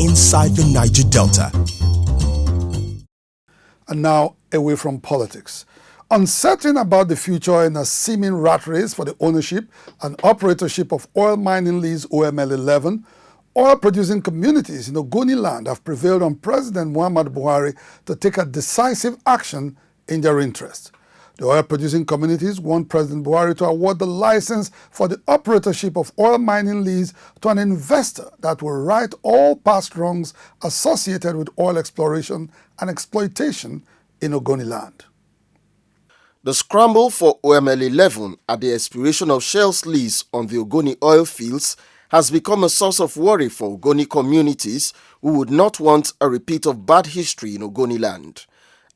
inside the Niger Delta. And now, away from politics. Uncertain about the future in a seeming rat race for the ownership and operatorship of oil mining lease OML 11, oil-producing communities in Ogoni land have prevailed on President Muhammadu Buhari to take a decisive action in their interest. The oil-producing communities want President Buhari to award the license for the operatorship of oil mining lease to an investor that will right all past wrongs associated with oil exploration and exploitation in Ogoni land. The scramble for OML 11 at the expiration of Shell's lease on the Ogoni oil fields has become a source of worry for Ogoni communities who would not want a repeat of bad history in Ogoni land.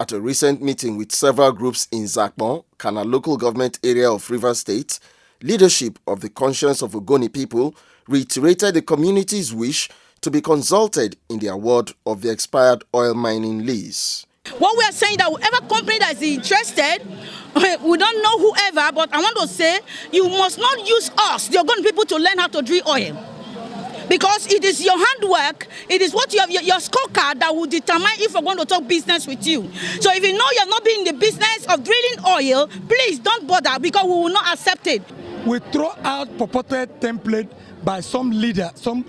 At a recent meeting with several groups in Zakpon, Kana local government area of Rivers State, leadership of the Conscience of Ogoni people reiterated the community's wish to be consulted in the award of the expired oil mining lease. What we are saying that whoever company that is interested, we don't know whoever, but I want to say you must not use us, the Ogoni people, to learn how to drill oil. Because it is your handwork, it is what you have, your scorecard that will determine if we're going to talk business with you. So if you know you're not being in the business of drilling oil, please don't bother because we will not accept it. We throw out purported template by some leader, some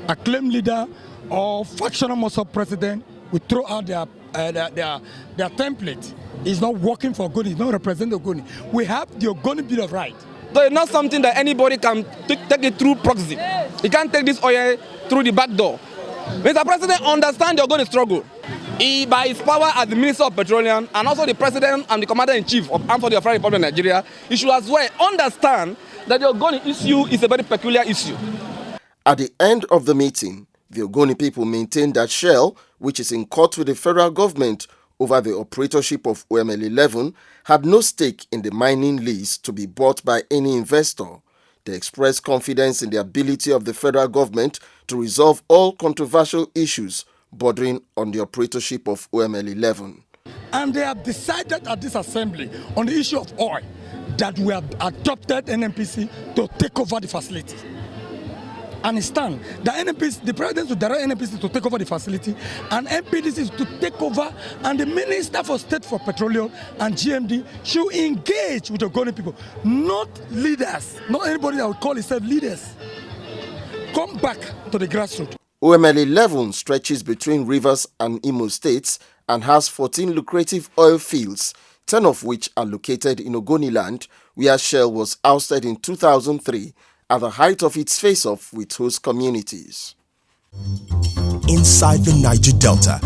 acclaimed leader or factional muscle president. We throw out their template. It's not working for Ogoni, it's not representing Ogoni. We have the Ogoni Bill of Rights. So it's not something that anybody can take it through proxy. He can't take this oil through the back door. Mr. President understands the Ogoni struggle. He, by his power as the Minister of Petroleum and also the President and the Commander-in-Chief of Armed Forces of the Republic of Nigeria, he should as well understand that the Ogoni issue is a very peculiar issue. At the end of the meeting, the Ogoni people maintained that Shell, which is in court with the federal government over the operatorship of OML 11, had no stake in the mining lease to be bought by any investor. They expressed confidence in the ability of the federal government to resolve all controversial issues bordering on the operatorship of OML 11. And they have decided at this assembly on the issue of oil that we have adopted NNPC to take over the facility. Understand, the president will direct NNPC to take over the facility, and MPDC is to take over, and the Minister for State for Petroleum and GMD should engage with the Ogoni people, not leaders, not anybody that would call himself leaders. Come back to the grassroots. OML 11 stretches between Rivers and Imo states and has 14 lucrative oil fields, 10 of which are located in Ogoni land, where Shell was ousted in 2003 at the height of its face-off with host communities. Inside the Niger Delta.